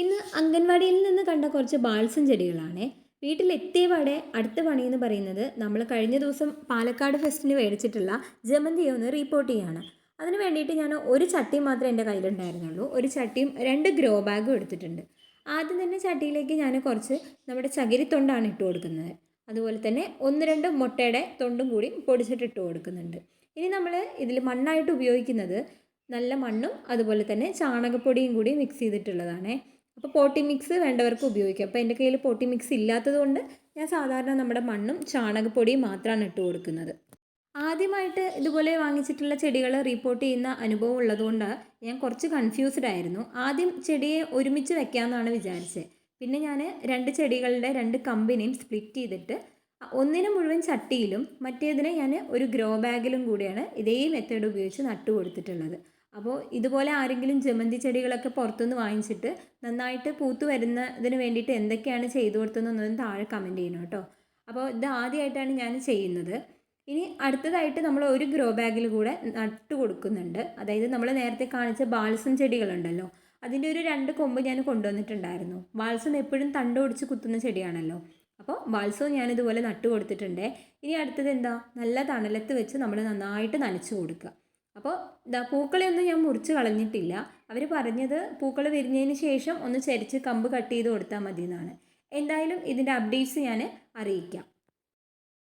ഇന്ന് അംഗൻവാടിയിൽ നിന്ന് കണ്ട കുറച്ച് ബാൾസം ചെടികളാണേ. വീട്ടിലെത്തിയപാടെ അടുത്ത പണിയെന്ന് പറയുന്നത് നമ്മൾ കഴിഞ്ഞ ദിവസം പാലക്കാട് ഫെസ്റ്റിന് മേടിച്ചിട്ടുള്ള ജമന്തിയെ ഒന്ന് റീപോർട്ട് ചെയ്യാണ്. അതിന് വേണ്ടിയിട്ട് ഞാൻ ഒരു ചട്ടി മാത്രമേ എൻ്റെ കയ്യിലുണ്ടായിരുന്നുള്ളൂ. ഒരു ചട്ടിയും 2 ഗ്രോ ബാഗും എടുത്തിട്ടുണ്ട്. ആദ്യം തന്നെ ചട്ടിയിലേക്ക് ഞാൻ കുറച്ച് നമ്മുടെ ചകിരിത്തൊണ്ടാണ് ഇട്ട് കൊടുക്കുന്നത്. അതുപോലെ തന്നെ 1-2 മുട്ടയുടെ തൊണ്ടും കൂടി പൊടിച്ചിട്ട് ഇട്ട് കൊടുക്കുന്നുണ്ട്. ഇനി നമ്മൾ ഇതിൽ മണ്ണായിട്ട് ഉപയോഗിക്കുന്നത് നല്ല മണ്ണും അതുപോലെ തന്നെ ചാണകപ്പൊടിയും കൂടി മിക്സ് ചെയ്തിട്ടുള്ളതാണേ. അപ്പോൾ പോട്ടി മിക്സ് വേണ്ടവർക്ക് ഉപയോഗിക്കാം. അപ്പോൾ എൻ്റെ കയ്യിൽ പോട്ടി മിക്സ് ഇല്ലാത്തത് കൊണ്ട് ഞാൻ സാധാരണ നമ്മുടെ മണ്ണും ചാണകപ്പൊടിയും മാത്രമാണ് ഇട്ട് കൊടുക്കുന്നത്. ആദ്യമായിട്ട് ഇതുപോലെ വാങ്ങിച്ചിട്ടുള്ള ചെടികൾ റീപോർട്ട് ചെയ്യുന്ന അനുഭവം ഉള്ളതുകൊണ്ട് ഞാൻ കുറച്ച് കൺഫ്യൂസ്ഡ് ആയിരുന്നു. ആദ്യം ചെടിയെ ഒരുമിച്ച് വെക്കാമെന്നാണ് വിചാരിച്ചത്. പിന്നെ ഞാൻ 2 ചെടികളുടെ 2 കമ്പിനെയും സ്പ്ലിറ്റ് ചെയ്തിട്ട് ഒന്നിന് മുഴുവൻ ചട്ടിയിലും മറ്റേതിനെ ഞാൻ ഒരു ഗ്രോ ബാഗിലും കൂടിയാണ് ഇതേ മെത്തേഡ് ഉപയോഗിച്ച് നട്ടു കൊടുത്തിട്ടുള്ളത്. അപ്പോൾ ഇതുപോലെ ആരെങ്കിലും ജമന്തി ചെടികളൊക്കെ പുറത്തുനിന്ന് വാങ്ങിച്ചിട്ട് നന്നായിട്ട് പൂത്ത് വരുന്നതിന് വേണ്ടിയിട്ട് എന്തൊക്കെയാണ് ചെയ്തു കൊടുത്തതെന്നൊന്നും താഴെ കമൻറ്റ് ചെയ്യണം കേട്ടോ. അപ്പോൾ ഇത് ആദ്യമായിട്ടാണ് ഞാൻ ചെയ്യുന്നത്. ഇനി അടുത്തതായിട്ട് നമ്മൾ ഒരു ഗ്രോ ബാഗിൽ കൂടെ നട്ട് കൊടുക്കുന്നുണ്ട്. അതായത് നമ്മൾ നേരത്തെ കാണിച്ച ബാൾസം ചെടികളുണ്ടല്ലോ, അതിൻ്റെ ഒരു 2 കൊമ്പ് ഞാൻ കൊണ്ടുവന്നിട്ടുണ്ടായിരുന്നു. ബാൾസം എപ്പോഴും തണ്ട് ഒടിച്ച് കുത്തുന്ന ചെടിയാണല്ലോ. അപ്പോൾ ബാൾസവും ഞാനിതുപോലെ നട്ട് കൊടുത്തിട്ടുണ്ട്. ഇനി അടുത്തത് എന്താ, നല്ല തണലത്ത് വെച്ച് നമ്മൾ നന്നായിട്ട് നനച്ച് കൊടുക്കുക. അപ്പോൾ പൂക്കളെയൊന്നും ഞാൻ മുറിച്ച് കളഞ്ഞിട്ടില്ല. അവർ പറഞ്ഞത് പൂക്കൾ വിരിഞ്ഞതിന് ശേഷം ഒന്ന് ചരിച്ച് കമ്പ് കട്ട് ചെയ്ത് കൊടുത്താൽ മതി എന്നാണ്. എന്തായാലും ഇതിൻ്റെ അപ്ഡേറ്റ്സ് ഞാൻ അറിയിക്കാം.